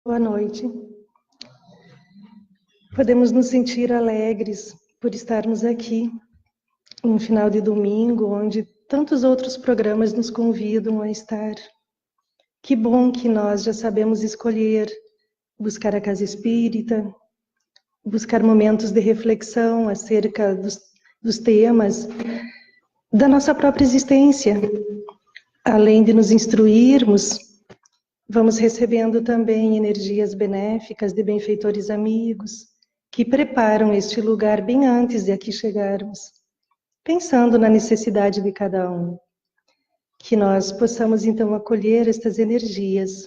Boa noite. Podemos nos sentir alegres por estarmos aqui, no final de domingo, onde tantos outros programas nos convidam a estar. Que bom que nós já sabemos escolher, buscar a casa espírita, buscar momentos de reflexão acerca dos temas da nossa própria existência. Além de nos instruirmos, vamos recebendo também energias benéficas de benfeitores amigos, que preparam este lugar bem antes de aqui chegarmos, pensando na necessidade de cada um. Que nós possamos então acolher estas energias,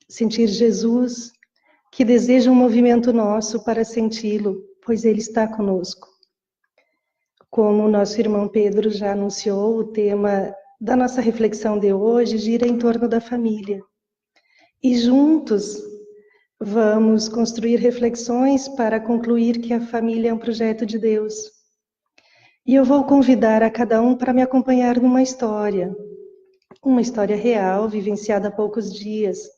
sentir Jesus, que deseja um movimento nosso para senti-lo, pois Ele está conosco. Como o nosso irmão Pedro já anunciou, o tema da nossa reflexão de hoje gira em torno da família. E juntos vamos construir reflexões para concluir que a família é um projeto de Deus. E eu vou convidar a cada um para me acompanhar numa história. Uma história real, vivenciada há poucos dias.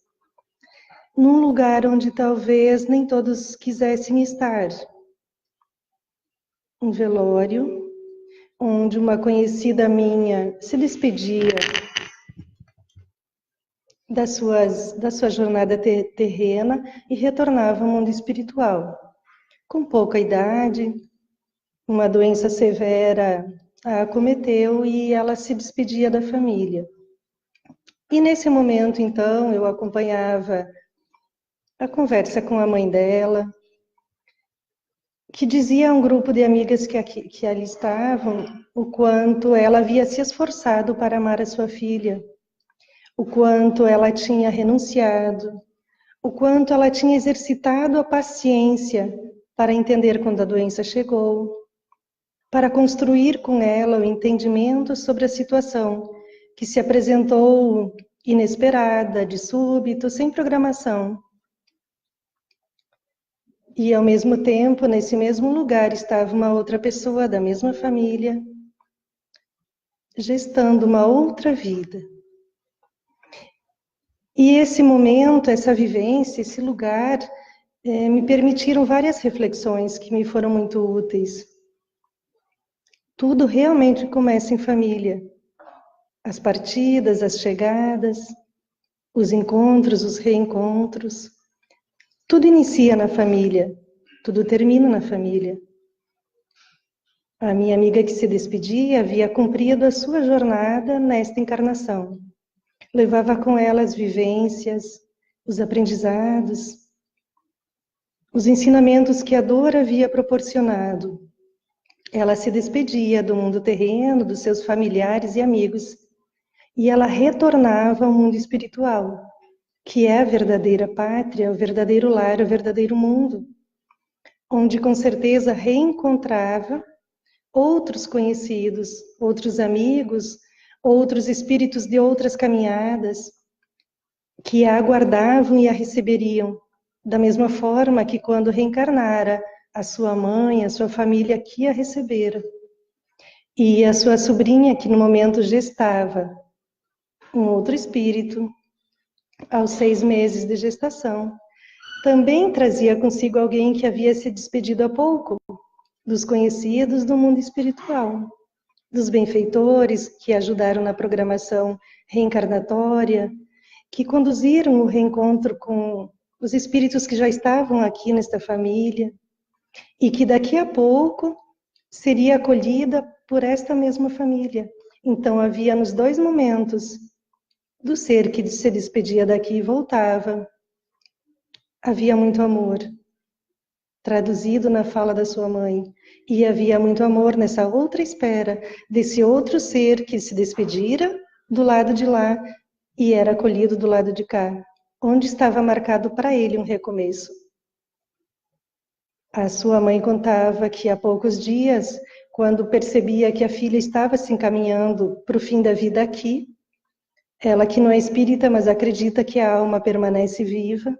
Num lugar onde talvez nem todos quisessem estar. Um velório, onde uma conhecida minha se despedia da sua jornada terrena e retornava ao mundo espiritual. Com pouca idade, uma doença severa a acometeu e ela se despedia da família. E nesse momento, então, eu acompanhava a conversa com a mãe dela, que dizia a um grupo de amigas que ali estavam o quanto ela havia se esforçado para amar a sua filha, o quanto ela tinha renunciado, o quanto ela tinha exercitado a paciência para entender quando a doença chegou, para construir com ela o entendimento sobre a situação que se apresentou inesperada, de súbito, sem programação. E, ao mesmo tempo, nesse mesmo lugar, estava uma outra pessoa da mesma família, gestando uma outra vida. E esse momento, essa vivência, esse lugar, me permitiram várias reflexões que me foram muito úteis. Tudo realmente começa em família. As partidas, as chegadas, os encontros, os reencontros. Tudo inicia na família, tudo termina na família. A minha amiga que se despedia havia cumprido a sua jornada nesta encarnação. Levava com ela as vivências, os aprendizados, os ensinamentos que a dor havia proporcionado. Ela se despedia do mundo terreno, dos seus familiares e amigos, e ela retornava ao mundo espiritual, que é a verdadeira pátria, o verdadeiro lar, o verdadeiro mundo, onde com certeza reencontrava outros conhecidos, outros amigos, outros espíritos de outras caminhadas, que a aguardavam e a receberiam, da mesma forma que quando reencarnara, a sua mãe, a sua família aqui a recebera. E a sua sobrinha, que no momento gestava um outro espírito, aos 6 meses de gestação, também trazia consigo alguém que havia se despedido há pouco, dos conhecidos do mundo espiritual, dos benfeitores que ajudaram na programação reencarnatória, que conduziram o reencontro com os espíritos que já estavam aqui nesta família, e que daqui a pouco seria acolhida por esta mesma família. Então havia nos 2 momentos do ser que se despedia daqui e voltava. Havia muito amor, traduzido na fala da sua mãe, e havia muito amor nessa outra espera, desse outro ser que se despedira do lado de lá e era acolhido do lado de cá, onde estava marcado para ele um recomeço. A sua mãe contava que há poucos dias, quando percebia que a filha estava se encaminhando para o fim da vida aqui, ela que não é espírita, mas acredita que a alma permanece viva,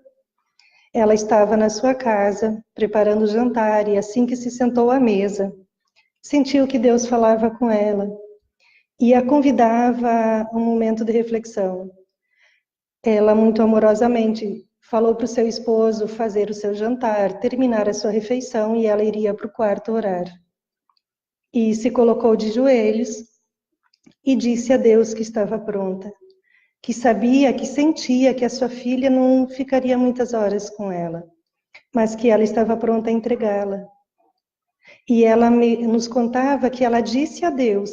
ela estava na sua casa, preparando o jantar, e assim que se sentou à mesa, sentiu que Deus falava com ela e a convidava a um momento de reflexão. Ela, muito amorosamente, falou para o seu esposo fazer o seu jantar, terminar a sua refeição e ela iria para o quarto orar. E se colocou de joelhos e disse a Deus que estava pronta, que sabia, que sentia que a sua filha não ficaria muitas horas com ela, mas que ela estava pronta a entregá-la. E ela nos contava que ela disse a Deus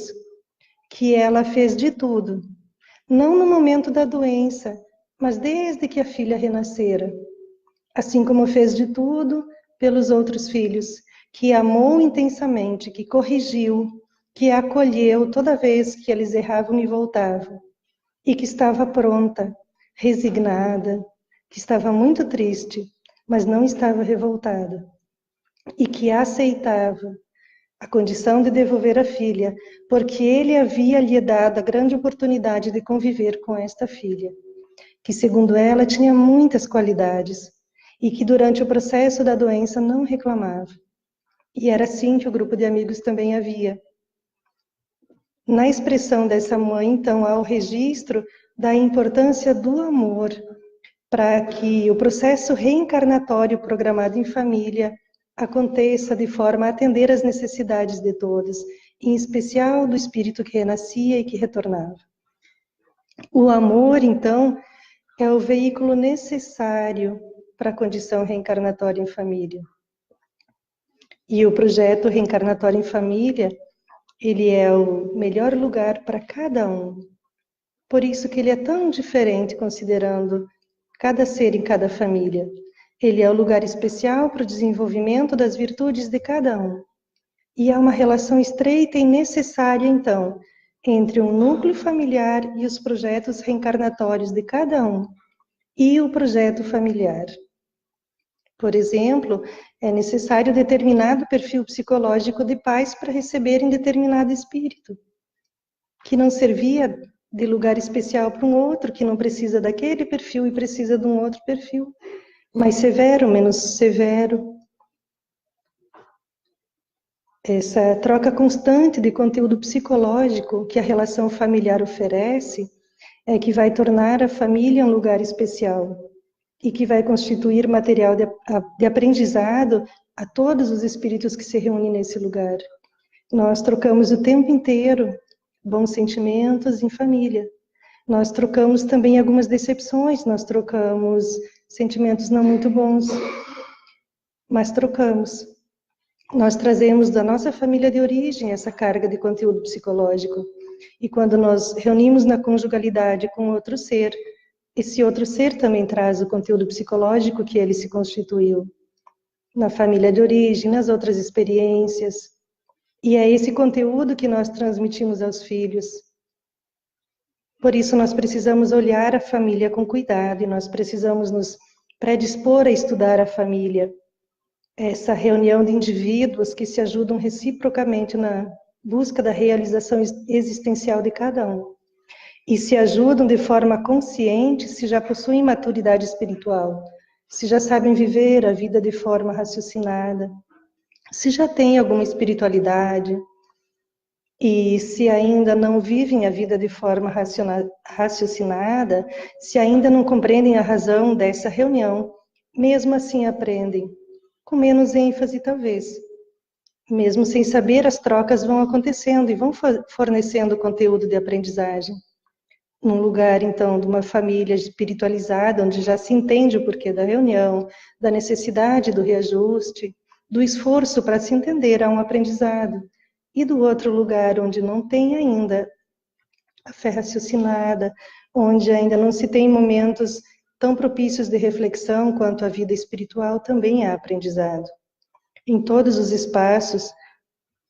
que ela fez de tudo, não no momento da doença, mas desde que a filha renascera, assim como fez de tudo pelos outros filhos, que amou intensamente, que corrigiu, que acolheu toda vez que eles erravam e voltavam, e que estava pronta, resignada, que estava muito triste, mas não estava revoltada, e que aceitava a condição de devolver a filha, porque ele havia lhe dado a grande oportunidade de conviver com esta filha, que segundo ela tinha muitas qualidades, e que durante o processo da doença não reclamava. E era assim que o grupo de amigos também havia. Na expressão dessa mãe, então, há o registro da importância do amor para que o processo reencarnatório programado em família aconteça de forma a atender às necessidades de todos, em especial do espírito que renascia e que retornava. O amor, então, é o veículo necessário para a condição reencarnatória em família. E o projeto Reencarnatório em Família, ele é o melhor lugar para cada um. Por isso que ele é tão diferente considerando cada ser em cada família. Ele é o lugar especial para o desenvolvimento das virtudes de cada um. E há uma relação estreita e necessária, então, entre um núcleo familiar e os projetos reencarnatórios de cada um, e o projeto familiar. Por exemplo, é necessário determinado perfil psicológico de pais para receberem determinado espírito, que não servia de lugar especial para um outro, que não precisa daquele perfil e precisa de um outro perfil, mais severo, menos severo. Essa troca constante de conteúdo psicológico que a relação familiar oferece é que vai tornar a família um lugar especial e que vai constituir material de aprendizado a todos os espíritos que se reúnem nesse lugar. Nós trocamos o tempo inteiro bons sentimentos em família. Nós trocamos também algumas decepções, nós trocamos sentimentos não muito bons, mas trocamos. Nós trazemos da nossa família de origem essa carga de conteúdo psicológico. E quando nós reunimos na conjugalidade com outro ser, esse outro ser também traz o conteúdo psicológico que ele se constituiu na família de origem, nas outras experiências. E é esse conteúdo que nós transmitimos aos filhos. Por isso nós precisamos olhar a família com cuidado e nós precisamos nos predispor a estudar a família. Essa reunião de indivíduos que se ajudam reciprocamente na busca da realização existencial de cada um. E se ajudam de forma consciente se já possuem maturidade espiritual, se já sabem viver a vida de forma raciocinada, se já têm alguma espiritualidade, e se ainda não vivem a vida de forma raciocinada, se ainda não compreendem a razão dessa reunião, mesmo assim aprendem, com menos ênfase talvez. Mesmo sem saber, as trocas vão acontecendo e vão fornecendo conteúdo de aprendizagem. Num lugar, então, de uma família espiritualizada, onde já se entende o porquê da reunião, da necessidade do reajuste, do esforço para se entender a um aprendizado. E do outro lugar, onde não tem ainda a fé raciocinada, onde ainda não se tem momentos tão propícios de reflexão quanto a vida espiritual, também há aprendizado. Em todos os espaços,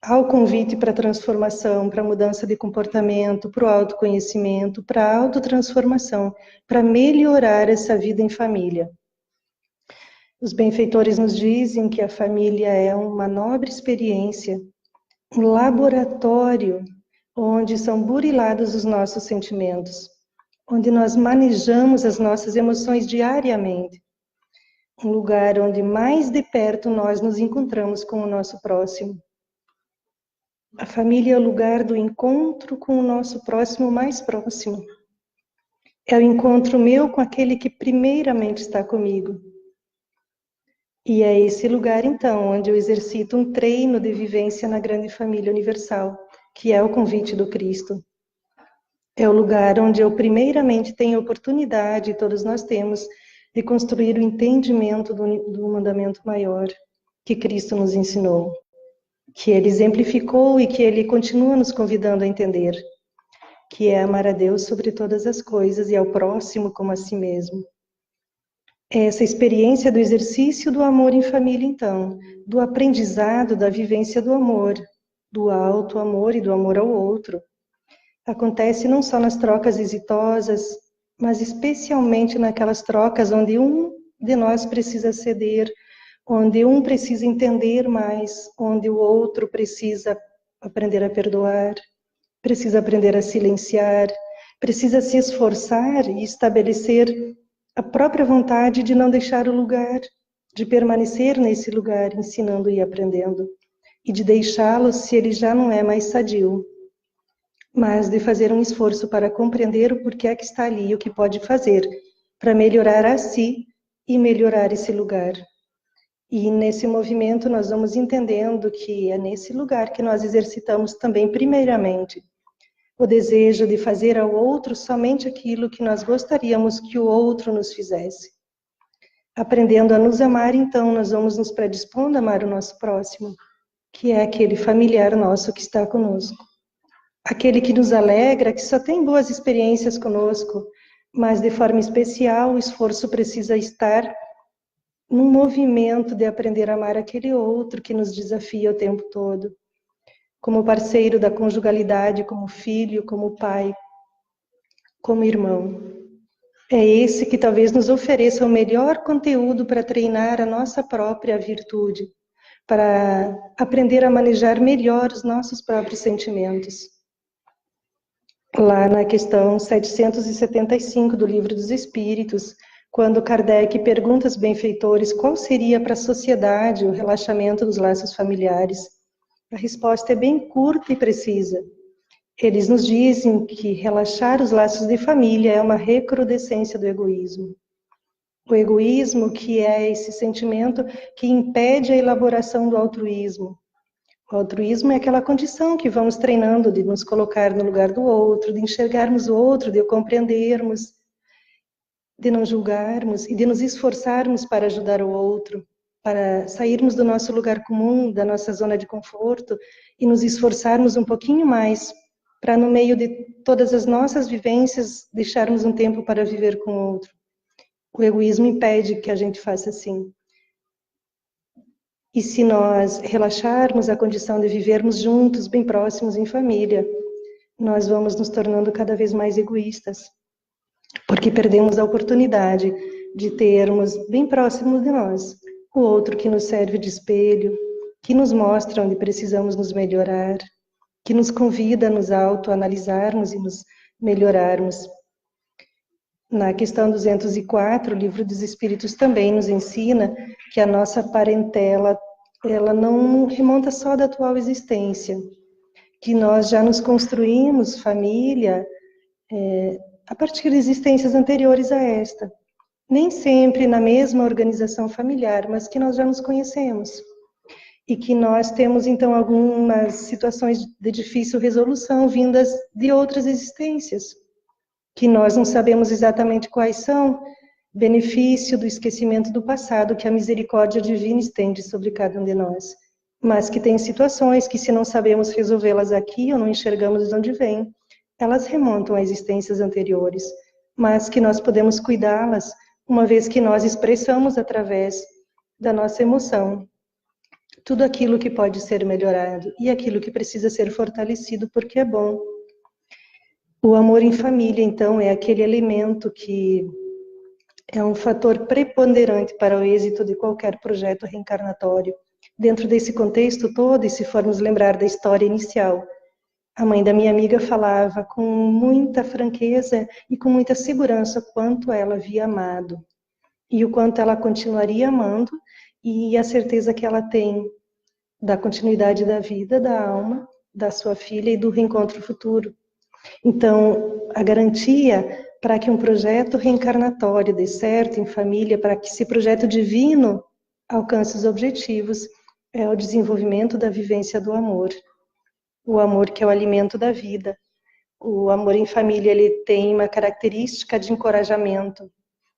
há o convite para a transformação, para a mudança de comportamento, para o autoconhecimento, para a autotransformação, para melhorar essa vida em família. Os benfeitores nos dizem que a família é uma nobre experiência, um laboratório onde são burilados os nossos sentimentos, onde nós manejamos as nossas emoções diariamente, um lugar onde mais de perto nós nos encontramos com o nosso próximo. A família é o lugar do encontro com o nosso próximo mais próximo. É o encontro meu com aquele que primeiramente está comigo. E é esse lugar, então, onde eu exercito um treino de vivência na grande família universal, que é o convite do Cristo. É o lugar onde eu primeiramente tenho oportunidade, todos nós temos, de construir o entendimento do mandamento maior que Cristo nos ensinou, que Ele exemplificou e que Ele continua nos convidando a entender, que é amar a Deus sobre todas as coisas e ao próximo como a si mesmo. Essa experiência do exercício do amor em família, então, do aprendizado da vivência do amor, do alto amor e do amor ao outro, acontece não só nas trocas exitosas, mas especialmente naquelas trocas onde um de nós precisa ceder, onde um precisa entender mais, onde o outro precisa aprender a perdoar, precisa aprender a silenciar, precisa se esforçar e estabelecer a própria vontade de não deixar o lugar, de permanecer nesse lugar, ensinando e aprendendo, e de deixá-lo se ele já não é mais sadio, mas de fazer um esforço para compreender o porquê que está ali e o que pode fazer para melhorar a si e melhorar esse lugar. E nesse movimento nós vamos entendendo que é nesse lugar que nós exercitamos também, primeiramente, o desejo de fazer ao outro somente aquilo que nós gostaríamos que o outro nos fizesse. Aprendendo a nos amar, então, nós vamos nos predispondo a amar o nosso próximo, que é aquele familiar nosso que está conosco. Aquele que nos alegra, que só tem boas experiências conosco, mas de forma especial o esforço precisa estar num movimento de aprender a amar aquele outro que nos desafia o tempo todo, como parceiro da conjugalidade, como filho, como pai, como irmão. É esse que talvez nos ofereça o melhor conteúdo para treinar a nossa própria virtude, para aprender a manejar melhor os nossos próprios sentimentos. Lá na questão 775 do Livro dos Espíritos, quando Kardec pergunta aos benfeitores qual seria para a sociedade o relaxamento dos laços familiares, a resposta é bem curta e precisa. Eles nos dizem que relaxar os laços de família é uma recrudescência do egoísmo. O egoísmo, que é esse sentimento que impede a elaboração do altruísmo. O altruísmo é aquela condição que vamos treinando de nos colocar no lugar do outro, de enxergarmos o outro, de o compreendermos, de não julgarmos e de nos esforçarmos para ajudar o outro, para sairmos do nosso lugar comum, da nossa zona de conforto e nos esforçarmos um pouquinho mais para, no meio de todas as nossas vivências, deixarmos um tempo para viver com o outro. O egoísmo impede que a gente faça assim. E se nós relaxarmos a condição de vivermos juntos, bem próximos em família, nós vamos nos tornando cada vez mais egoístas, porque perdemos a oportunidade de termos bem próximo de nós o outro que nos serve de espelho, que nos mostra onde precisamos nos melhorar, que nos convida a nos autoanalisarmos e nos melhorarmos. Na questão 204, o Livro dos Espíritos também nos ensina que a nossa parentela, ela não remonta só da atual existência, que nós já nos construímos família a partir de existências anteriores a esta. Nem sempre na mesma organização familiar, mas que nós já nos conhecemos. E que nós temos, então, algumas situações de difícil resolução vindas de outras existências, que nós não sabemos exatamente quais são, benefício do esquecimento do passado que a misericórdia divina estende sobre cada um de nós, mas que tem situações que, se não sabemos resolvê-las aqui ou não enxergamos de onde vêm, elas remontam a existências anteriores, mas que nós podemos cuidá-las, uma vez que nós expressamos através da nossa emoção tudo aquilo que pode ser melhorado e aquilo que precisa ser fortalecido porque é bom. O amor em família, então, é aquele elemento que é um fator preponderante para o êxito de qualquer projeto reencarnatório. Dentro desse contexto todo, e se formos lembrar da história inicial, a mãe da minha amiga falava com muita franqueza e com muita segurança quanto ela havia amado e o quanto ela continuaria amando e a certeza que ela tem da continuidade da vida, da alma, da sua filha e do reencontro futuro. Então, a garantia para que um projeto reencarnatório dê certo em família, para que esse projeto divino alcance os objetivos, é o desenvolvimento da vivência do amor. O amor que é o alimento da vida. O amor em família, ele tem uma característica de encorajamento.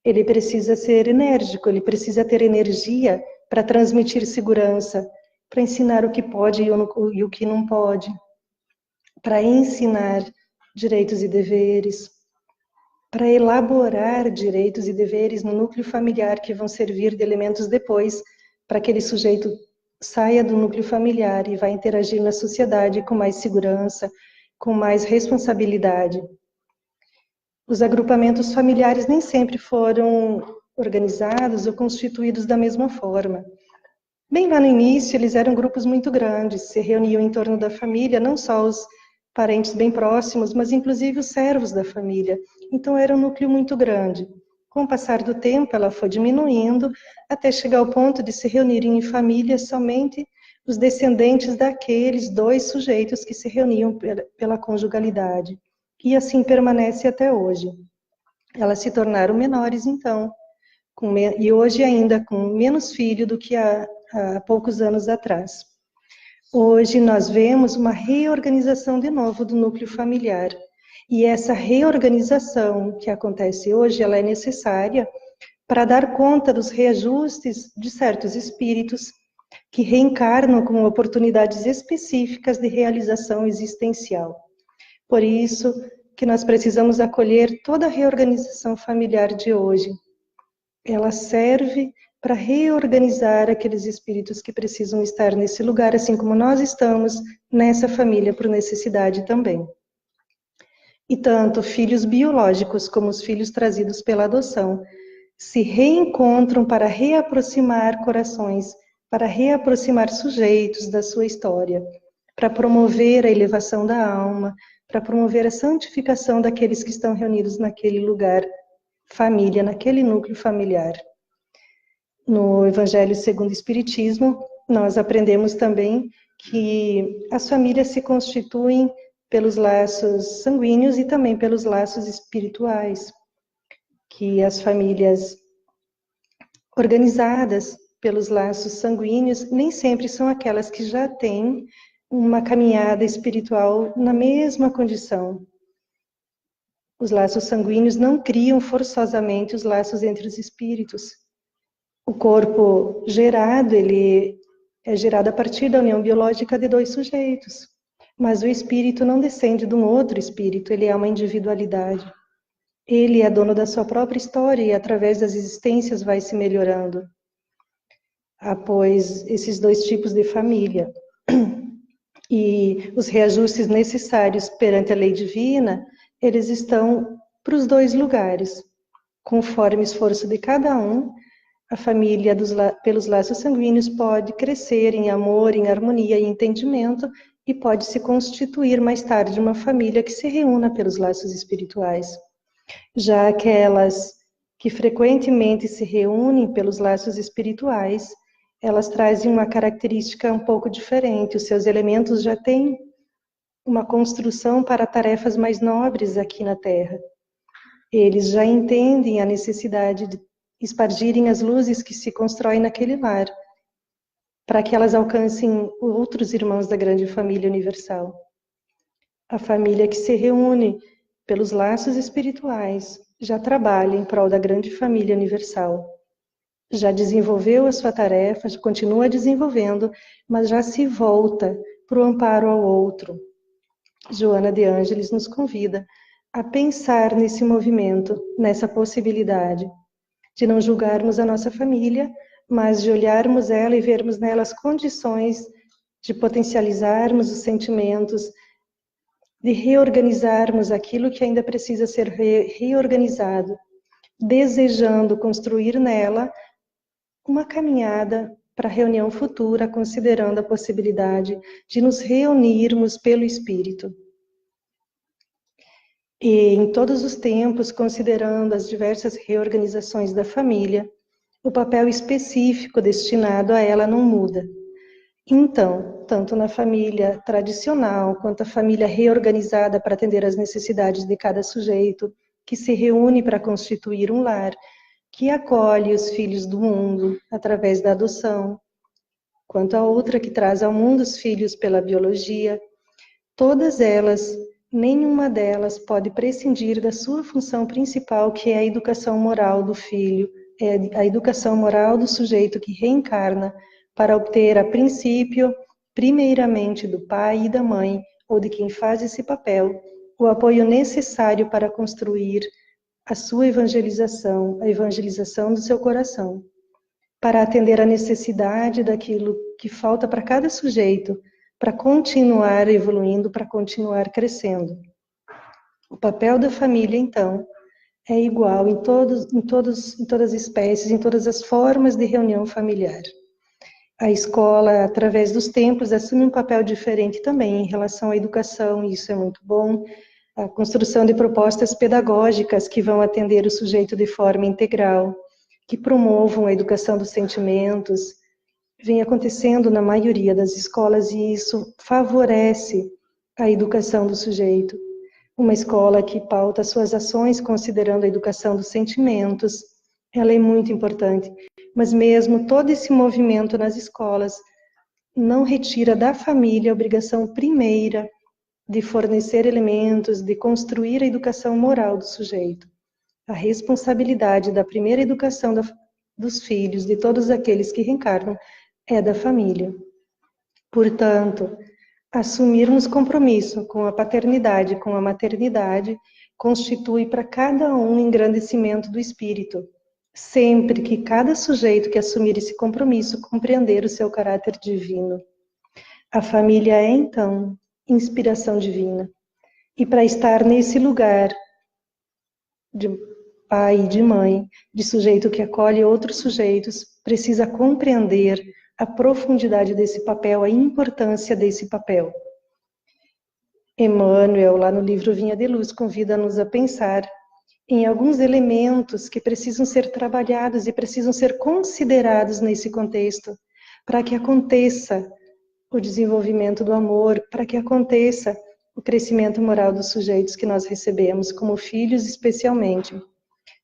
Ele precisa ser enérgico, ele precisa ter energia para transmitir segurança, para ensinar o que pode e o que não pode, para ensinar direitos e deveres, para elaborar direitos e deveres no núcleo familiar que vão servir de elementos depois para aquele sujeito saia do núcleo familiar e vá interagir na sociedade com mais segurança, com mais responsabilidade. Os agrupamentos familiares nem sempre foram organizados ou constituídos da mesma forma. Bem lá no início, eles eram grupos muito grandes, se reuniam em torno da família, não só os parentes bem próximos, mas inclusive os servos da família. Então era um núcleo muito grande. Com o passar do tempo, ela foi diminuindo, até chegar ao ponto de se reunirem em família somente os descendentes daqueles dois sujeitos que se reuniam pela conjugalidade. E assim permanece até hoje. Elas se tornaram menores, então, e hoje ainda com menos filho do que há poucos anos atrás. Hoje nós vemos uma reorganização de novo do núcleo familiar. E essa reorganização que acontece hoje, ela é necessária para dar conta dos reajustes de certos espíritos que reencarnam com oportunidades específicas de realização existencial. Por isso que nós precisamos acolher toda a reorganização familiar de hoje. Ela serve para reorganizar aqueles espíritos que precisam estar nesse lugar, assim como nós estamos nessa família por necessidade também. E tanto filhos biológicos como os filhos trazidos pela adoção se reencontram para reaproximar corações, para reaproximar sujeitos da sua história, para promover a elevação da alma, para promover a santificação daqueles que estão reunidos naquele lugar, família, naquele núcleo familiar. No Evangelho segundo o Espiritismo, nós aprendemos também que as famílias se constituem pelos laços sanguíneos e também pelos laços espirituais, que as famílias organizadas pelos laços sanguíneos nem sempre são aquelas que já têm uma caminhada espiritual na mesma condição. Os laços sanguíneos não criam forçosamente os laços entre os espíritos. O corpo gerado, ele é gerado a partir da união biológica de dois sujeitos. Mas o espírito não descende de um outro espírito, ele é uma individualidade. Ele é dono da sua própria história e através das existências vai se melhorando após esses dois tipos de família. E os reajustes necessários perante a lei divina, eles estão para os dois lugares. Conforme o esforço de cada um, a família pelos laços sanguíneos pode crescer em amor, em harmonia e entendimento, e pode se constituir mais tarde uma família que se reúna pelos laços espirituais. Já aquelas que frequentemente se reúnem pelos laços espirituais, elas trazem uma característica um pouco diferente, os seus elementos já têm uma construção para tarefas mais nobres aqui na Terra. Eles já entendem a necessidade de espargirem as luzes que se constroem naquele lar, para que elas alcancem outros irmãos da grande família universal. A família que se reúne pelos laços espirituais já trabalha em prol da grande família universal. Já desenvolveu a sua tarefa, continua desenvolvendo, mas já se volta para o amparo ao outro. Joana de Ângeles nos convida a pensar nesse movimento, nessa possibilidade, de não julgarmos a nossa família, mas de olharmos ela e vermos nela as condições de potencializarmos os sentimentos, de reorganizarmos aquilo que ainda precisa ser reorganizado, desejando construir nela uma caminhada para a reunião futura, considerando a possibilidade de nos reunirmos pelo Espírito. E em todos os tempos, considerando as diversas reorganizações da família, o papel específico destinado a ela não muda. Então, tanto na família tradicional, quanto a família reorganizada para atender às necessidades de cada sujeito, que se reúne para constituir um lar, que acolhe os filhos do mundo através da adoção, quanto a outra que traz ao mundo os filhos pela biologia. Todas elas, nenhuma delas pode prescindir da sua função principal, que é a educação moral do filho, é a educação moral do sujeito que reencarna para obter, a princípio, primeiramente do pai e da mãe, ou de quem faz esse papel, o apoio necessário para construir a sua evangelização, a evangelização do seu coração, para atender à necessidade daquilo que falta para cada sujeito, para continuar evoluindo, para continuar crescendo. O papel da família, então, é igual em todas as espécies, em todas as formas de reunião familiar. A escola, através dos templos, assume um papel diferente também em relação à educação, e isso é muito bom. A construção de propostas pedagógicas que vão atender o sujeito de forma integral, que promovam a educação dos sentimentos, vem acontecendo na maioria das escolas, e isso favorece a educação do sujeito. Uma escola que pauta suas ações considerando a educação dos sentimentos, ela é muito importante. Mas mesmo todo esse movimento nas escolas não retira da família a obrigação primeira de fornecer elementos, de construir a educação moral do sujeito. A responsabilidade da primeira educação dos filhos, de todos aqueles que reencarnam, é da família. Portanto, assumirmos compromisso com a paternidade, com a maternidade, constitui para cada um engrandecimento do espírito, sempre que cada sujeito que assumir esse compromisso compreender o seu caráter divino. A família é, então, inspiração divina. E para estar nesse lugar de pai e de mãe, de sujeito que acolhe outros sujeitos, precisa compreender a profundidade desse papel, a importância desse papel. Emmanuel, lá no livro Vinha de Luz, convida-nos a pensar em alguns elementos que precisam ser trabalhados e precisam ser considerados nesse contexto, para que aconteça o desenvolvimento do amor, para que aconteça o crescimento moral dos sujeitos que nós recebemos, como filhos especialmente.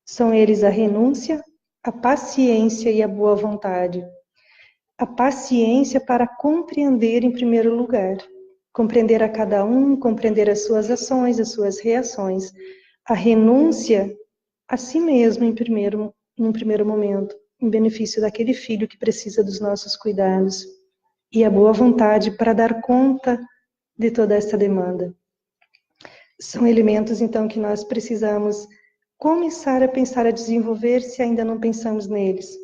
São eles a renúncia, a paciência e a boa vontade. A paciência para compreender em primeiro lugar, compreender a cada um, compreender as suas ações, as suas reações. A renúncia a si mesmo num primeiro momento, em benefício daquele filho que precisa dos nossos cuidados. E a boa vontade para dar conta de toda essa demanda. São elementos, então, que nós precisamos começar a pensar, a desenvolver, se ainda não pensamos neles.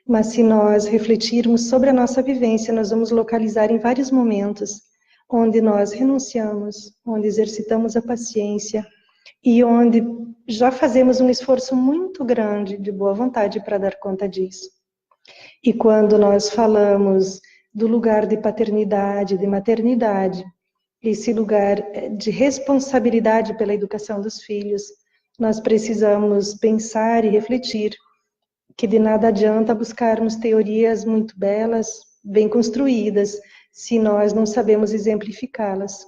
Mas se nós refletirmos sobre a nossa vivência, nós vamos localizar em vários momentos onde nós renunciamos, onde exercitamos a paciência e onde já fazemos um esforço muito grande de boa vontade para dar conta disso. E quando nós falamos do lugar de paternidade, de maternidade, esse lugar de responsabilidade pela educação dos filhos, nós precisamos pensar e refletir que de nada adianta buscarmos teorias muito belas, bem construídas, se nós não sabemos exemplificá-las.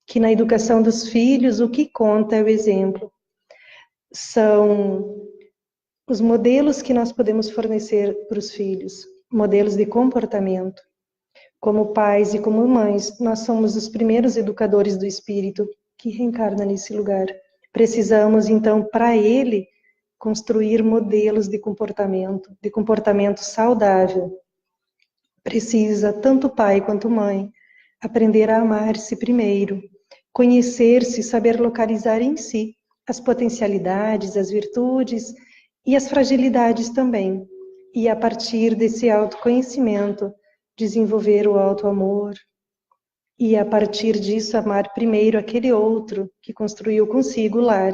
Que na educação dos filhos o que conta é o exemplo. São os modelos que nós podemos fornecer para os filhos, modelos de comportamento. Como pais e como mães, nós somos os primeiros educadores do espírito que reencarna nesse lugar. Precisamos, então, para ele, construir modelos de comportamento saudável. Precisa, tanto pai quanto mãe, aprender a amar-se primeiro, conhecer-se, saber localizar em si as potencialidades, as virtudes e as fragilidades também. E a partir desse autoconhecimento, desenvolver o auto-amor. E a partir disso, amar primeiro aquele outro que construiu consigo o lar,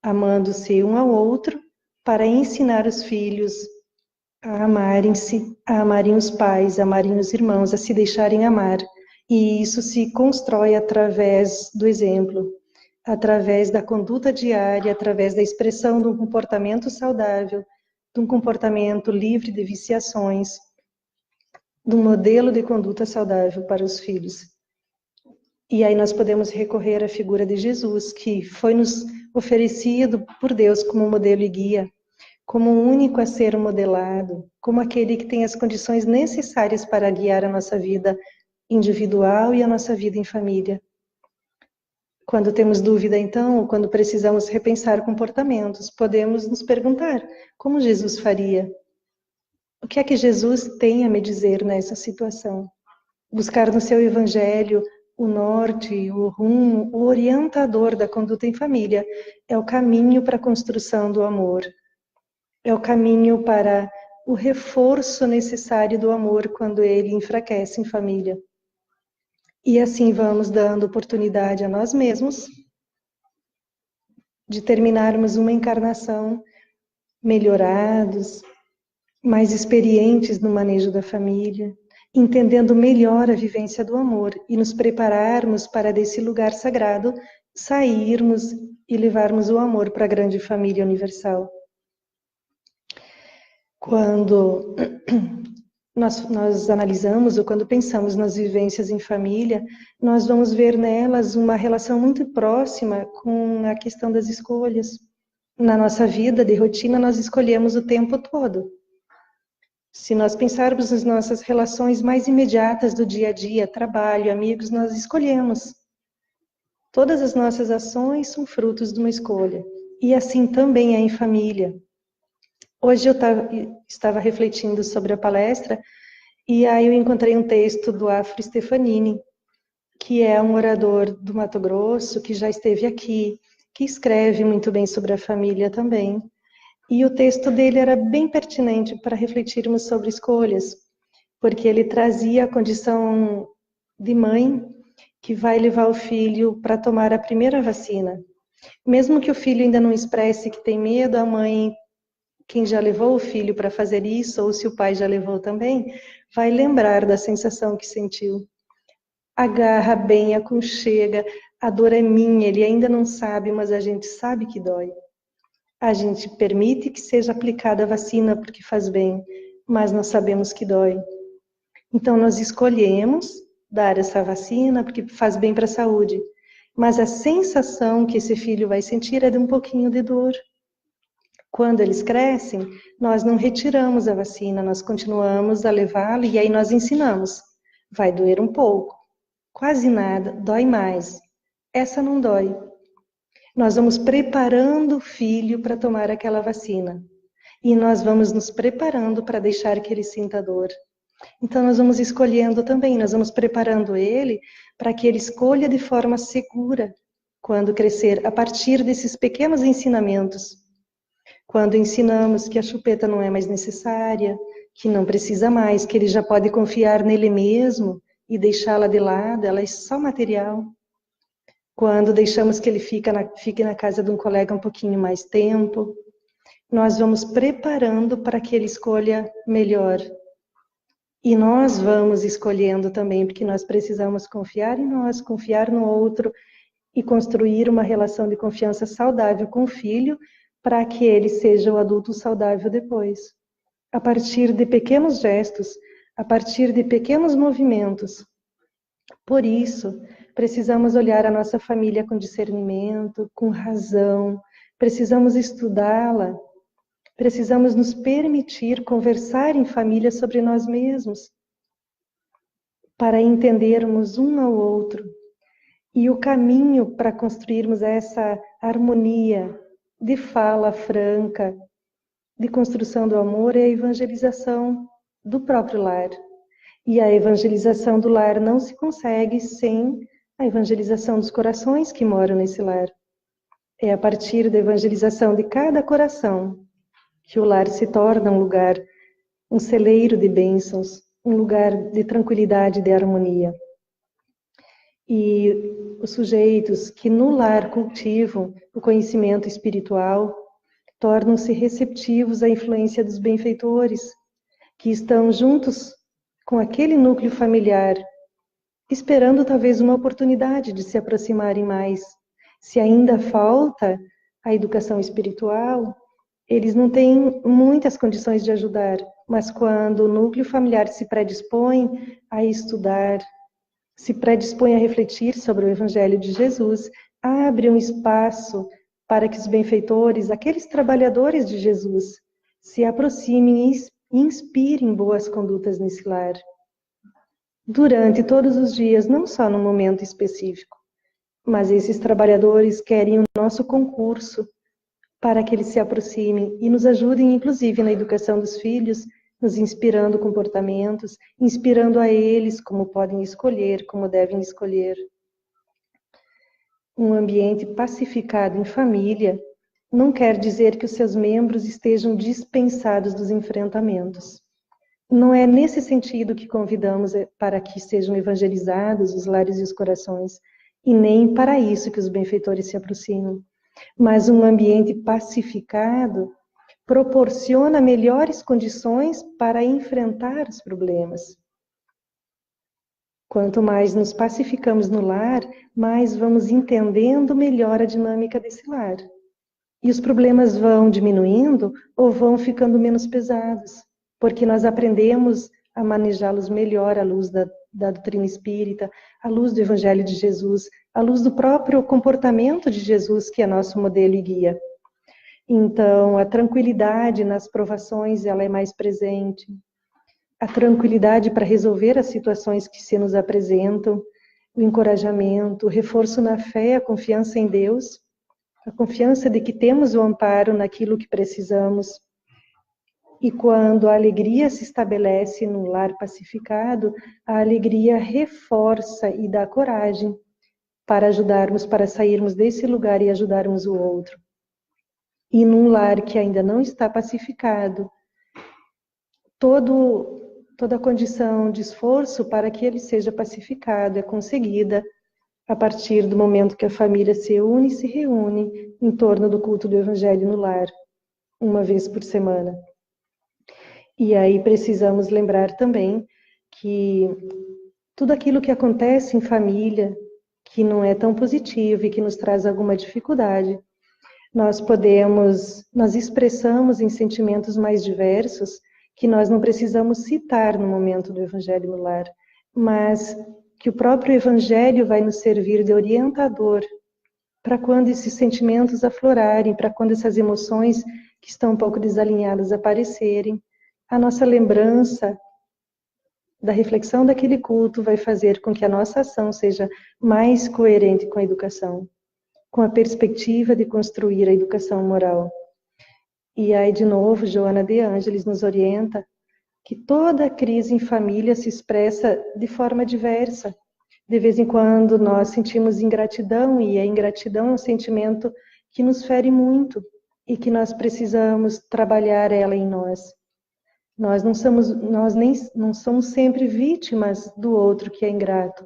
amando-se um ao outro, para ensinar os filhos a amarem-se, a amarem os pais, a amarem os irmãos, a se deixarem amar. E isso se constrói através do exemplo, através da conduta diária, através da expressão de um comportamento saudável, de um comportamento livre de viciações, de um modelo de conduta saudável para os filhos. E aí nós podemos recorrer à figura de Jesus, que foi nos oferecido por Deus como modelo e guia, como o único a ser modelado, como aquele que tem as condições necessárias para guiar a nossa vida individual e a nossa vida em família. Quando temos dúvida, então, ou quando precisamos repensar comportamentos, podemos nos perguntar: como Jesus faria? O que é que Jesus tem a me dizer nessa situação? Buscar no seu evangelho o norte, o rumo, o orientador da conduta em família é o caminho para a construção do amor. É o caminho para o reforço necessário do amor quando ele enfraquece em família. E assim vamos dando oportunidade a nós mesmos de terminarmos uma encarnação melhorados, mais experientes no manejo da família, entendendo melhor a vivência do amor e nos prepararmos para desse lugar sagrado sairmos e levarmos o amor para a grande família universal. Quando nós analisamos ou quando pensamos nas vivências em família, nós vamos ver nelas uma relação muito próxima com a questão das escolhas. Na nossa vida de rotina, nós escolhemos o tempo todo. Se nós pensarmos nas nossas relações mais imediatas do dia a dia, trabalho, amigos, nós escolhemos. Todas as nossas ações são frutos de uma escolha. E assim também é em família. Hoje eu estava refletindo sobre a palestra e aí eu encontrei um texto do Afro Stefanini, que é um orador do Mato Grosso, que já esteve aqui, que escreve muito bem sobre a família também. E o texto dele era bem pertinente para refletirmos sobre escolhas, porque ele trazia a condição de mãe que vai levar o filho para tomar a primeira vacina. Mesmo que o filho ainda não expresse que tem medo, a mãe, quem já levou o filho para fazer isso, ou se o pai já levou também, vai lembrar da sensação que sentiu. Agarra bem, aconchega, a dor é minha, ele ainda não sabe, mas a gente sabe que dói. A gente permite que seja aplicada a vacina porque faz bem, mas nós sabemos que dói. Então nós escolhemos dar essa vacina porque faz bem para a saúde, mas a sensação que esse filho vai sentir é de um pouquinho de dor. Quando eles crescem, nós não retiramos a vacina, nós continuamos a levá-lo e aí nós ensinamos. Vai doer um pouco, quase nada, dói mais. Essa não dói. Nós vamos preparando o filho para tomar aquela vacina. E nós vamos nos preparando para deixar que ele sinta dor. Então nós vamos escolhendo também, nós vamos preparando ele para que ele escolha de forma segura quando crescer, a partir desses pequenos ensinamentos. Quando ensinamos que a chupeta não é mais necessária, que não precisa mais, que ele já pode confiar nele mesmo e deixá-la de lado, ela é só material. Quando deixamos que ele fique na casa de um colega um pouquinho mais tempo, nós vamos preparando para que ele escolha melhor. E nós vamos escolhendo também, porque nós precisamos confiar em nós, confiar no outro e construir uma relação de confiança saudável com o filho, para que ele seja o adulto saudável depois. A partir de pequenos gestos, a partir de pequenos movimentos. Por isso, precisamos olhar a nossa família com discernimento, com razão, precisamos estudá-la, precisamos nos permitir conversar em família sobre nós mesmos, para entendermos um ao outro. E o caminho para construirmos essa harmonia de fala franca, de construção do amor, é a evangelização do próprio lar. E a evangelização do lar não se consegue sem a evangelização dos corações que moram nesse lar. É a partir da evangelização de cada coração que o lar se torna um lugar, um celeiro de bênçãos, um lugar de tranquilidade e de harmonia. E os sujeitos que no lar cultivam o conhecimento espiritual tornam-se receptivos à influência dos benfeitores, que estão juntos com aquele núcleo familiar, esperando talvez uma oportunidade de se aproximarem mais. Se ainda falta a educação espiritual, eles não têm muitas condições de ajudar, mas quando o núcleo familiar se predispõe a estudar, se predispõe a refletir sobre o Evangelho de Jesus, abre um espaço para que os benfeitores, aqueles trabalhadores de Jesus, se aproximem e inspirem boas condutas nesse lar. Durante todos os dias, não só num momento específico, mas esses trabalhadores querem o nosso concurso para que eles se aproximem e nos ajudem, inclusive, na educação dos filhos, nos inspirando comportamentos, inspirando a eles como podem escolher, como devem escolher. Um ambiente pacificado em família não quer dizer que os seus membros estejam dispensados dos enfrentamentos. Não é nesse sentido que convidamos para que sejam evangelizados os lares e os corações, e nem para isso que os benfeitores se aproximam. Mas um ambiente pacificado proporciona melhores condições para enfrentar os problemas. Quanto mais nos pacificamos no lar, mais vamos entendendo melhor a dinâmica desse lar. E os problemas vão diminuindo ou vão ficando menos pesados, porque nós aprendemos a manejá-los melhor à luz da doutrina espírita, à luz do Evangelho de Jesus, à luz do próprio comportamento de Jesus, que é nosso modelo e guia. Então, a tranquilidade nas provações, ela é mais presente. A tranquilidade para resolver as situações que se nos apresentam, o encorajamento, o reforço na fé, a confiança em Deus, a confiança de que temos o amparo naquilo que precisamos. E quando a alegria se estabelece num lar pacificado, a alegria reforça e dá coragem para ajudarmos, para sairmos desse lugar e ajudarmos o outro. E num lar que ainda não está pacificado, toda a condição de esforço para que ele seja pacificado é conseguida a partir do momento que a família se une e se reúne em torno do culto do Evangelho no lar, uma vez por semana. E aí precisamos lembrar também que tudo aquilo que acontece em família, que não é tão positivo e que nos traz alguma dificuldade, nós expressamos em sentimentos mais diversos, que nós não precisamos citar no momento do Evangelho no lar, mas que o próprio Evangelho vai nos servir de orientador para quando esses sentimentos aflorarem, para quando essas emoções que estão um pouco desalinhadas aparecerem, a nossa lembrança da reflexão daquele culto vai fazer com que a nossa ação seja mais coerente com a educação, com a perspectiva de construir a educação moral. E aí, de novo, Joana de Ângeles nos orienta que toda crise em família se expressa de forma diversa. De vez em quando nós sentimos ingratidão, e a ingratidão é um sentimento que nos fere muito e que nós precisamos trabalhar ela em nós. Nós não somos sempre vítimas do outro que é ingrato.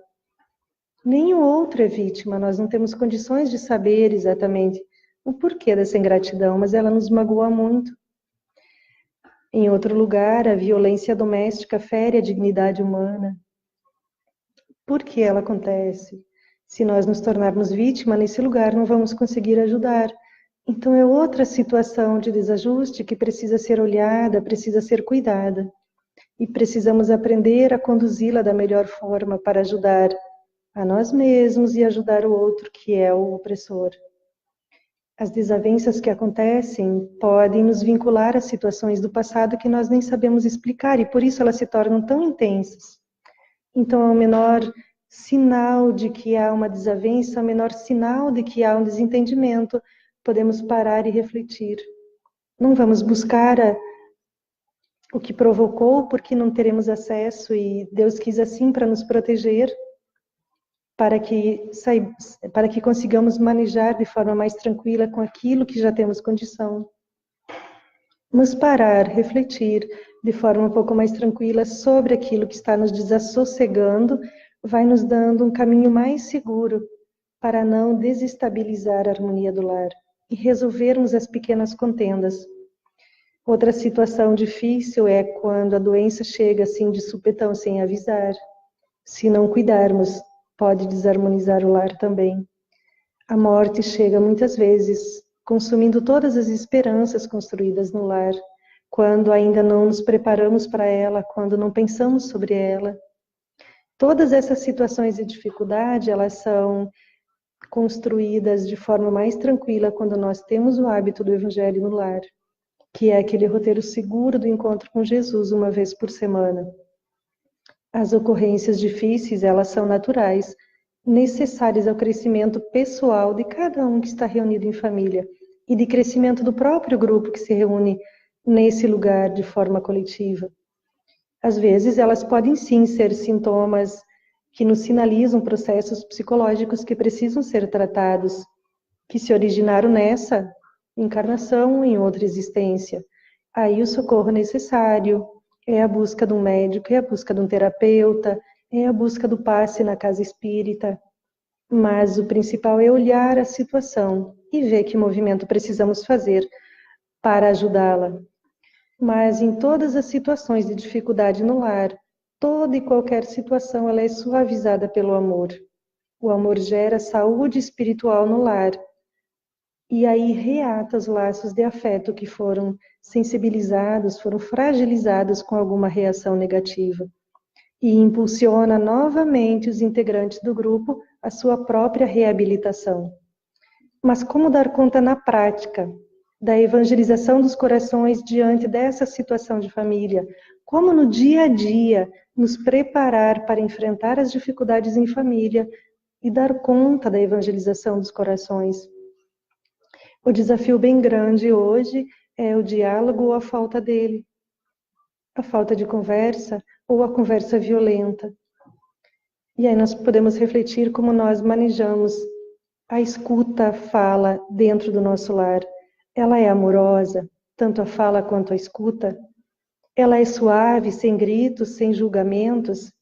Nem o outro é vítima, nós não temos condições de saber exatamente o porquê dessa ingratidão, mas ela nos magoa muito. Em outro lugar, a violência doméstica fere a dignidade humana. Por que ela acontece? Se nós nos tornarmos vítima nesse lugar, não vamos conseguir ajudar. Então é outra situação de desajuste que precisa ser olhada, precisa ser cuidada. E precisamos aprender a conduzi-la da melhor forma para ajudar a nós mesmos e ajudar o outro que é o opressor. As desavenças que acontecem podem nos vincular a situações do passado que nós nem sabemos explicar e por isso elas se tornam tão intensas. Então, ao menor sinal de que há uma desavença, ao menor sinal de que há um desentendimento, podemos parar e refletir. Não vamos buscar o que provocou, porque não teremos acesso e Deus quis assim para nos proteger, para que consigamos manejar de forma mais tranquila com aquilo que já temos condição. Mas parar, refletir de forma um pouco mais tranquila sobre aquilo que está nos desassossegando, vai nos dando um caminho mais seguro para não desestabilizar a harmonia do lar e resolvermos as pequenas contendas. Outra situação difícil é quando a doença chega assim de supetão, sem avisar. Se não cuidarmos, pode desarmonizar o lar também. A morte chega muitas vezes, consumindo todas as esperanças construídas no lar, quando ainda não nos preparamos para ela, quando não pensamos sobre ela. Todas essas situações de dificuldade, elas são construídas de forma mais tranquila quando nós temos o hábito do Evangelho no lar, que é aquele roteiro seguro do encontro com Jesus uma vez por semana. As ocorrências difíceis, elas são naturais, necessárias ao crescimento pessoal de cada um que está reunido em família e de crescimento do próprio grupo que se reúne nesse lugar de forma coletiva. Às vezes, elas podem sim ser sintomas que nos sinalizam processos psicológicos que precisam ser tratados, que se originaram nessa encarnação ou em outra existência. Aí o socorro necessário é a busca de um médico, é a busca de um terapeuta, é a busca do passe na casa espírita. Mas o principal é olhar a situação e ver que movimento precisamos fazer para ajudá-la. Mas em todas as situações de dificuldade no lar, toda e qualquer situação, ela é suavizada pelo amor. O amor gera saúde espiritual no lar. E aí reata os laços de afeto que foram sensibilizados, foram fragilizados com alguma reação negativa. E impulsiona novamente os integrantes do grupo à sua própria reabilitação. Mas como dar conta na prática da evangelização dos corações diante dessa situação de família? Como no dia a dia nos preparar para enfrentar as dificuldades em família e dar conta da evangelização dos corações? O desafio bem grande hoje é o diálogo ou a falta dele, a falta de conversa ou a conversa violenta. E aí nós podemos refletir como nós manejamos a escuta, a fala dentro do nosso lar. Ela é amorosa, tanto a fala quanto a escuta. Ela é suave, sem gritos, sem julgamentos,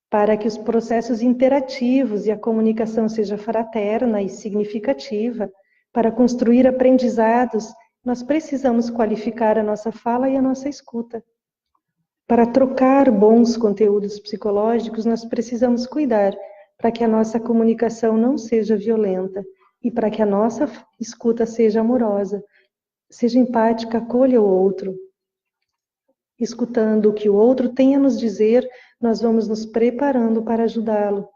para que os processos interativos e a comunicação seja fraterna e significativa. Para construir aprendizados, nós precisamos qualificar a nossa fala e a nossa escuta. Para trocar bons conteúdos psicológicos, nós precisamos cuidar para que a nossa comunicação não seja violenta e para que a nossa escuta seja amorosa, seja empática, acolha o outro. Escutando o que o outro tem a nos dizer, nós vamos nos preparando para ajudá-lo.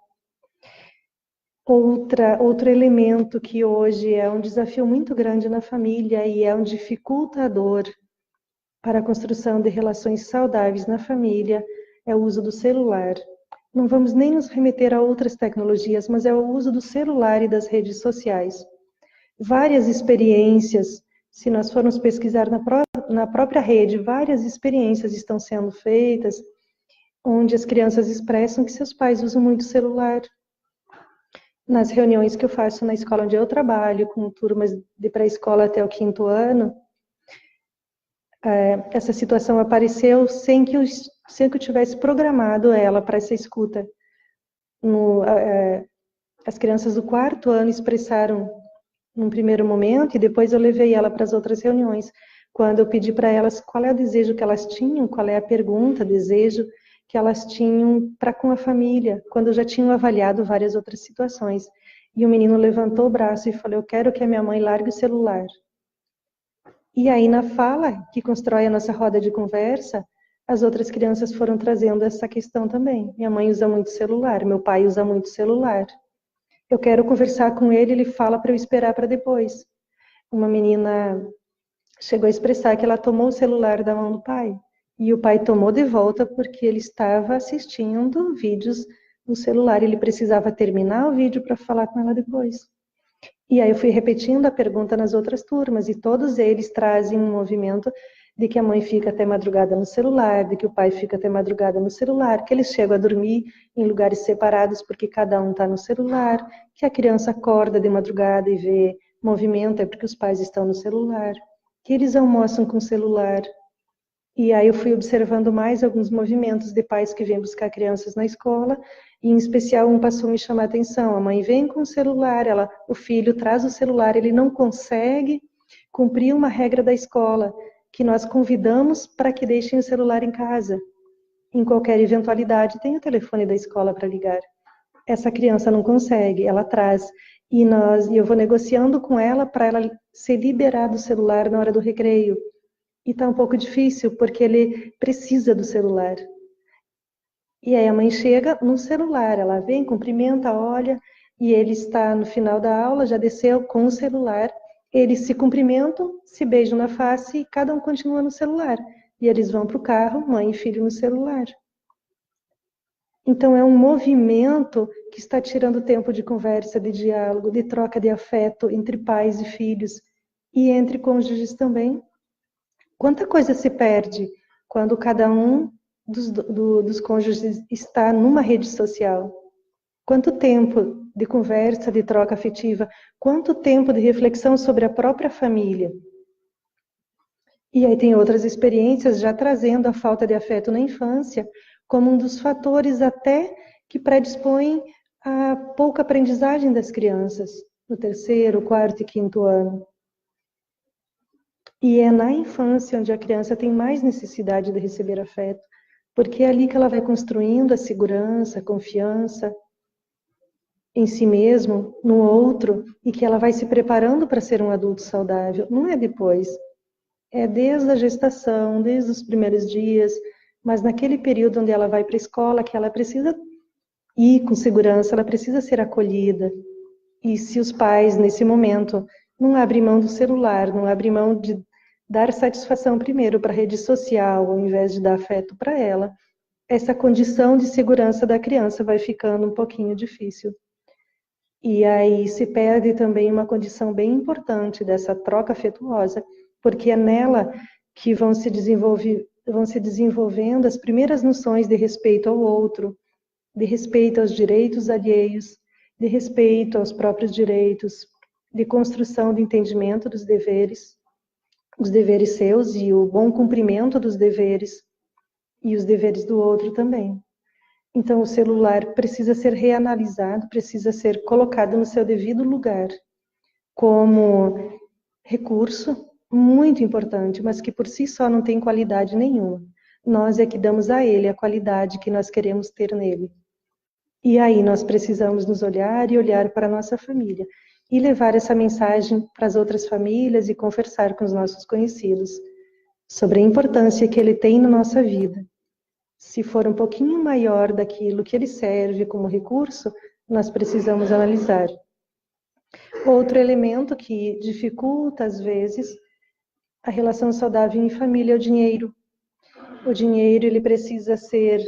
Outro elemento que hoje é um desafio muito grande na família e é um dificultador para a construção de relações saudáveis na família é o uso do celular. Não vamos nem nos remeter a outras tecnologias, mas é o uso do celular e das redes sociais. Várias experiências, se nós formos pesquisar na própria rede, várias experiências estão sendo feitas, onde as crianças expressam que seus pais usam muito celular. Nas reuniões que eu faço na escola onde eu trabalho, com turmas de pré-escola até o 5º ano, essa situação apareceu sem que eu tivesse programado ela para essa escuta. As crianças do 4º ano expressaram num primeiro momento, e depois eu levei ela para as outras reuniões, quando eu pedi para elas qual é o desejo que elas tinham, qual é a pergunta, desejo que elas tinham para com a família, quando já tinham avaliado várias outras situações. E o menino levantou o braço e falou: eu quero que a minha mãe largue o celular. E aí, na fala, que constrói a nossa roda de conversa, as outras crianças foram trazendo essa questão também. Minha mãe usa muito celular, meu pai usa muito celular. Eu quero conversar com ele, ele fala para eu esperar para depois. Uma menina chegou a expressar que ela tomou o celular da mão do pai. E o pai tomou de volta porque ele estava assistindo vídeos no celular. Ele precisava terminar o vídeo para falar com ela depois. E aí eu fui repetindo a pergunta nas outras turmas, e todos eles trazem um movimento de que a mãe fica até madrugada no celular, de que o pai fica até madrugada no celular, que eles chegam a dormir em lugares separados porque cada um está no celular, que a criança acorda de madrugada e vê movimento é porque os pais estão no celular, que eles almoçam com o celular. E aí eu fui observando mais alguns movimentos de pais que vêm buscar crianças na escola, e em especial um passou a me chamar a atenção. A mãe vem com o celular, o filho traz o celular, ele não consegue cumprir uma regra da escola, que nós convidamos para que deixem o celular em casa. Em qualquer eventualidade, tem o telefone da escola para ligar. Essa criança não consegue, ela traz. E eu vou negociando com ela para ela ser liberada do celular na hora do recreio. E tá um pouco difícil, porque ele precisa do celular. E aí a mãe chega no celular, ela vem, cumprimenta, olha, e ele está no final da aula, já desceu com o celular, eles se cumprimentam, se beijam na face e cada um continua no celular. E eles vão para o carro, mãe e filho no celular. Então, é um movimento que está tirando tempo de conversa, de diálogo, de troca de afeto entre pais e filhos e entre cônjuges também. Quanta coisa se perde quando cada um dos cônjuges está numa rede social? Quanto tempo de conversa, de troca afetiva? Quanto tempo de reflexão sobre a própria família? E aí tem outras experiências já trazendo a falta de afeto na infância como um dos fatores até que predispõem a pouca aprendizagem das crianças no terceiro, quarto e quinto ano. E é na infância onde a criança tem mais necessidade de receber afeto, porque é ali que ela vai construindo a segurança, a confiança em si mesmo, no outro, e que ela vai se preparando para ser um adulto saudável. Não é depois. É desde a gestação, desde os primeiros dias, mas naquele período onde ela vai para a escola, que ela precisa ir com segurança, ela precisa ser acolhida. E se os pais, nesse momento, não abrem mão do celular, não abrem mão de dar satisfação primeiro para a rede social, ao invés de dar afeto para ela, essa condição de segurança da criança vai ficando um pouquinho difícil. E aí se perde também uma condição bem importante dessa troca afetuosa, porque é nela que vão se desenvolvendo as primeiras noções de respeito ao outro, de respeito aos direitos alheios, de respeito aos próprios direitos, de construção de entendimento dos deveres, os deveres seus e o bom cumprimento dos deveres, e os deveres do outro também. Então, o celular precisa ser reanalisado, precisa ser colocado no seu devido lugar, como recurso muito importante, mas que por si só não tem qualidade nenhuma. Nós é que damos a ele a qualidade que nós queremos ter nele. E aí nós precisamos nos olhar e olhar para a nossa família, e levar essa mensagem para as outras famílias e conversar com os nossos conhecidos sobre a importância que ele tem na nossa vida. Se for um pouquinho maior daquilo que ele serve como recurso, nós precisamos analisar. Outro elemento que dificulta, às vezes, a relação saudável em família é o dinheiro. O dinheiro, ele precisa ser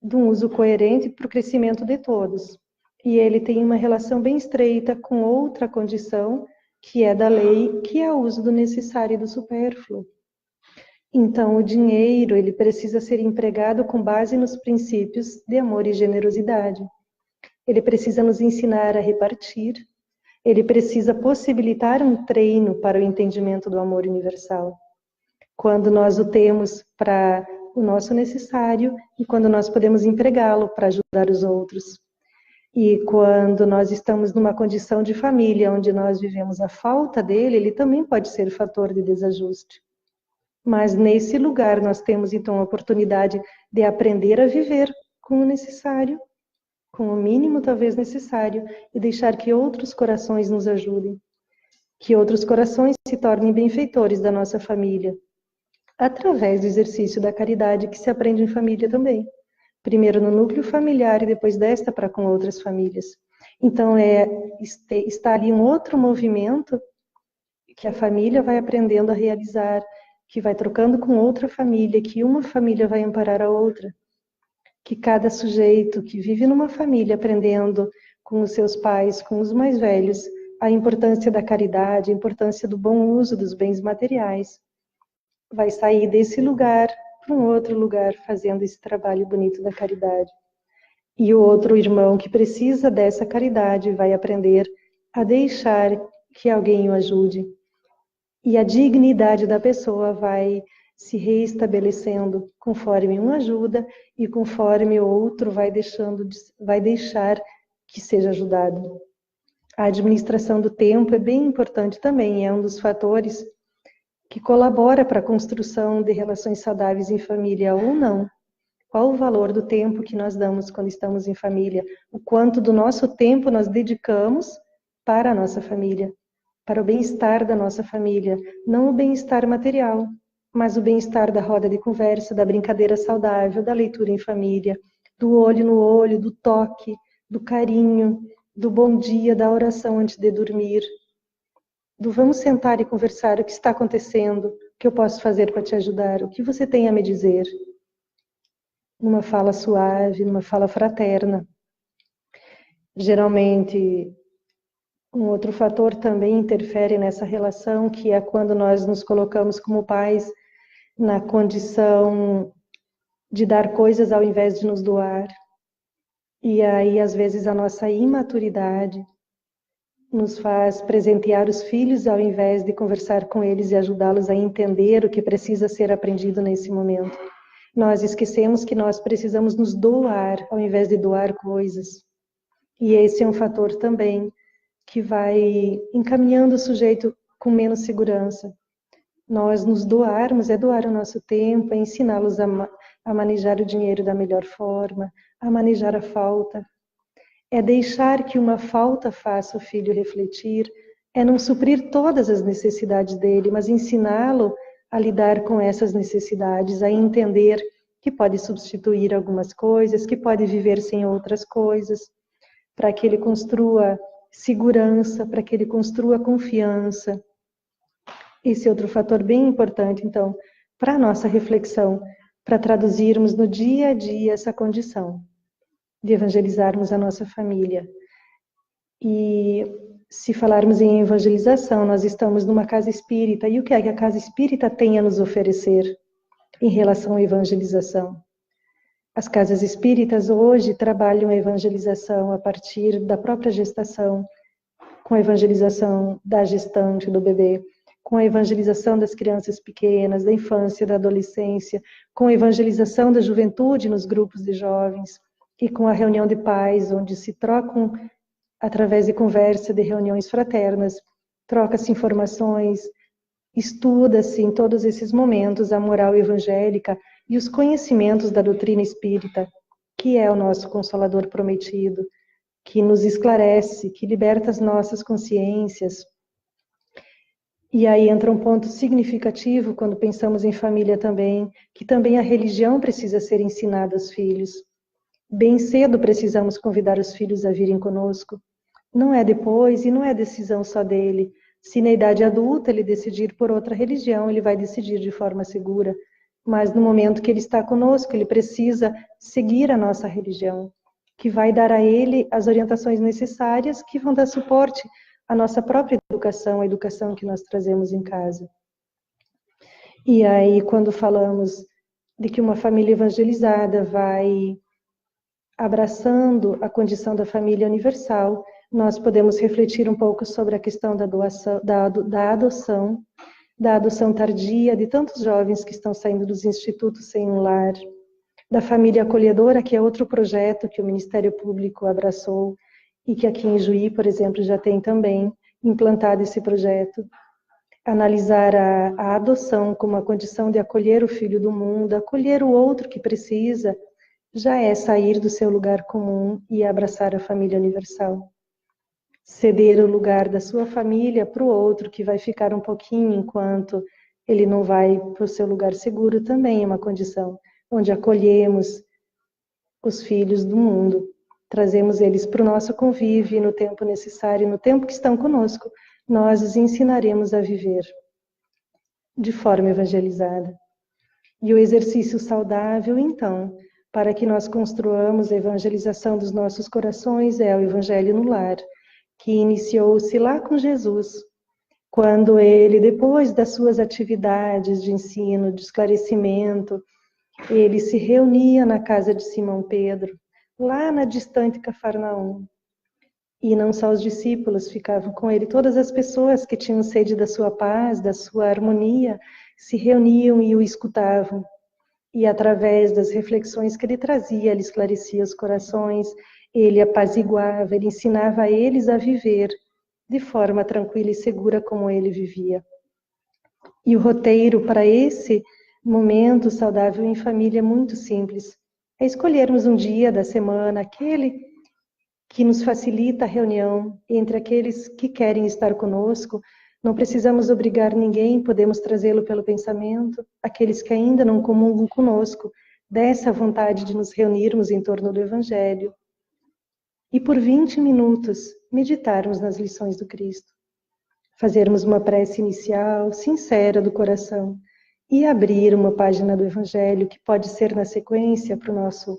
de um uso coerente para o crescimento de todos. E ele tem uma relação bem estreita com outra condição, que é da lei, que é o uso do necessário e do supérfluo. Então, o dinheiro, ele precisa ser empregado com base nos princípios de amor e generosidade. Ele precisa nos ensinar a repartir. Ele precisa possibilitar um treino para o entendimento do amor universal. Quando nós o temos para o nosso necessário e quando nós podemos empregá-lo para ajudar os outros. E quando nós estamos numa condição de família onde nós vivemos a falta dele, ele também pode ser fator de desajuste. Mas nesse lugar nós temos então a oportunidade de aprender a viver com o necessário, com o mínimo talvez necessário, e deixar que outros corações nos ajudem, que outros corações se tornem benfeitores da nossa família, através do exercício da caridade que se aprende em família também. Primeiro no núcleo familiar e depois desta para com outras famílias. Então está ali um outro movimento que a família vai aprendendo a realizar, que vai trocando com outra família, que uma família vai amparar a outra, que cada sujeito que vive numa família aprendendo com os seus pais, com os mais velhos, a importância da caridade, a importância do bom uso dos bens materiais, vai sair desse lugar para um outro lugar fazendo esse trabalho bonito da caridade. E o outro irmão que precisa dessa caridade vai aprender a deixar que alguém o ajude. E a dignidade da pessoa vai se reestabelecendo conforme um ajuda e conforme o outro vai deixar que seja ajudado. A administração do tempo é bem importante também, é um dos fatores que colabora para a construção de relações saudáveis em família ou não. Qual o valor do tempo que nós damos quando estamos em família? O quanto do nosso tempo nós dedicamos para a nossa família, para o bem-estar da nossa família, não o bem-estar material, mas o bem-estar da roda de conversa, da brincadeira saudável, da leitura em família, do olho no olho, do toque, do carinho, do bom dia, da oração antes de dormir, do vamos sentar e conversar, o que está acontecendo, o que eu posso fazer para te ajudar, o que você tem a me dizer. Numa fala suave, numa fala fraterna. Geralmente, um outro fator também interfere nessa relação, que é quando nós nos colocamos como pais na condição de dar coisas ao invés de nos doar. E aí, às vezes, a nossa imaturidade nos faz presentear os filhos ao invés de conversar com eles e ajudá-los a entender o que precisa ser aprendido nesse momento. Nós esquecemos que nós precisamos nos doar ao invés de doar coisas. E esse é um fator também que vai encaminhando o sujeito com menos segurança. Nós nos doarmos é doar o nosso tempo, é ensiná-los a manejar o dinheiro da melhor forma, a manejar a falta. É deixar que uma falta faça o filho refletir, é não suprir todas as necessidades dele, mas ensiná-lo a lidar com essas necessidades, a entender que pode substituir algumas coisas, que pode viver sem outras coisas, para que ele construa segurança, para que ele construa confiança. Esse é outro fator bem importante, então, para a nossa reflexão, para traduzirmos no dia a dia essa condição de evangelizarmos a nossa família. E se falarmos em evangelização, nós estamos numa casa espírita, e o que é que a casa espírita tem a nos oferecer em relação à evangelização? As casas espíritas hoje trabalham a evangelização a partir da própria gestação, com a evangelização da gestante, do bebê, com a evangelização das crianças pequenas, da infância, da adolescência, com a evangelização da juventude nos grupos de jovens, e com a reunião de pais, onde se trocam, através de conversa, de reuniões fraternas, troca-se informações, estuda-se em todos esses momentos a moral evangélica e os conhecimentos da doutrina espírita, que é o nosso Consolador prometido, que nos esclarece, que liberta as nossas consciências. E aí entra um ponto significativo quando pensamos em família também, que também a religião precisa ser ensinada aos filhos. Bem cedo precisamos convidar os filhos a virem conosco. Não é depois e não é decisão só dele. Se na idade adulta ele decidir por outra religião, ele vai decidir de forma segura. Mas no momento que ele está conosco, ele precisa seguir a nossa religião, que vai dar a ele as orientações necessárias, que vão dar suporte à nossa própria educação, a educação que nós trazemos em casa. E aí, quando falamos de que uma família evangelizada vai abraçando a condição da família universal, nós podemos refletir um pouco sobre a questão da doação, da adoção tardia de tantos jovens que estão saindo dos institutos sem um lar, da família acolhedora, que é outro projeto que o Ministério Público abraçou e que aqui em Juí, por exemplo, já tem também implantado esse projeto. Analisar a adoção como a condição de acolher o filho do mundo, acolher o outro que precisa, já é sair do seu lugar comum e abraçar a família universal. Ceder o lugar da sua família para o outro, que vai ficar um pouquinho enquanto ele não vai para o seu lugar seguro, também é uma condição onde acolhemos os filhos do mundo, trazemos eles para o nosso convívio no tempo necessário, no tempo que estão conosco, nós os ensinaremos a viver de forma evangelizada. E o exercício saudável, então, para que nós construamos a evangelização dos nossos corações, é o Evangelho no Lar, que iniciou-se lá com Jesus, quando ele, depois das suas atividades de ensino, de esclarecimento, ele se reunia na casa de Simão Pedro, lá na distante Cafarnaum. E não só os discípulos ficavam com ele, todas as pessoas que tinham sede da sua paz, da sua harmonia, se reuniam e o escutavam. E através das reflexões que ele trazia, ele esclarecia os corações, ele apaziguava, ele ensinava a eles a viver de forma tranquila e segura como ele vivia. E o roteiro para esse momento saudável em família é muito simples. É escolhermos um dia da semana, aquele que nos facilita a reunião entre aqueles que querem estar conosco. Não precisamos obrigar ninguém, podemos trazê-lo pelo pensamento. Aqueles que ainda não comungam conosco, dessa vontade de nos reunirmos em torno do Evangelho. e por 20 minutos meditarmos nas lições do Cristo. Fazermos uma prece inicial, sincera do coração, e abrir uma página do Evangelho que pode ser na sequência para o nosso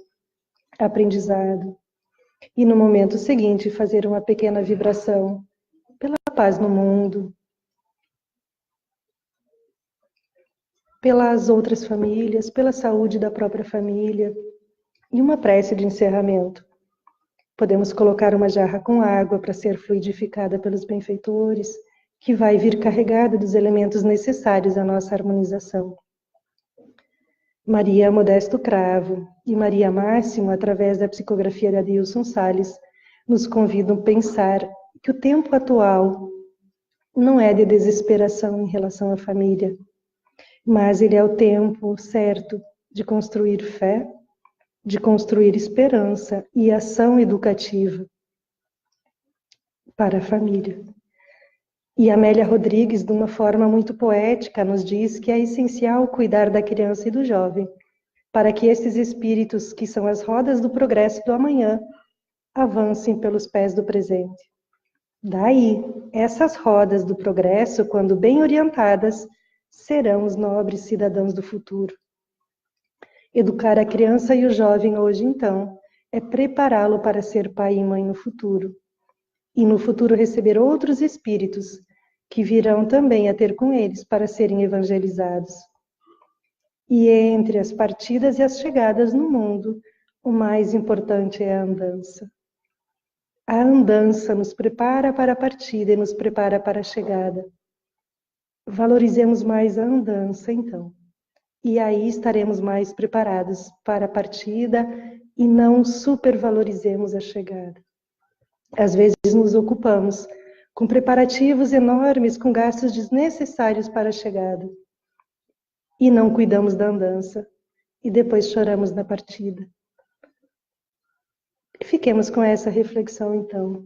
aprendizado. E no momento seguinte fazer uma pequena vibração pela paz no mundo, pelas outras famílias, pela saúde da própria família, e uma prece de encerramento. Podemos colocar uma jarra com água para ser fluidificada pelos benfeitores, que vai vir carregada dos elementos necessários à nossa harmonização. Maria Modesto Cravo e Maria Máximo, através da psicografia de Adilson Salles, nos convidam a pensar que o tempo atual não é de desesperação em relação à família, mas ele é o tempo certo de construir fé, de construir esperança e ação educativa para a família. E Amélia Rodrigues, de uma forma muito poética, nos diz que é essencial cuidar da criança e do jovem, para que esses espíritos, que são as rodas do progresso do amanhã, avancem pelos pés do presente. Daí, essas rodas do progresso, quando bem orientadas, serão os nobres cidadãos do futuro. Educar a criança e o jovem hoje, então, é prepará-lo para ser pai e mãe no futuro. E no futuro receber outros espíritos, que virão também a ter com eles para serem evangelizados. E entre as partidas e as chegadas no mundo, o mais importante é a andança. A andança nos prepara para a partida e nos prepara para a chegada. Valorizemos mais a andança, então. E aí estaremos mais preparados para a partida e não supervalorizemos a chegada. Às vezes nos ocupamos com preparativos enormes, com gastos desnecessários para a chegada. E não cuidamos da andança. E depois choramos na partida. E fiquemos com essa reflexão, então.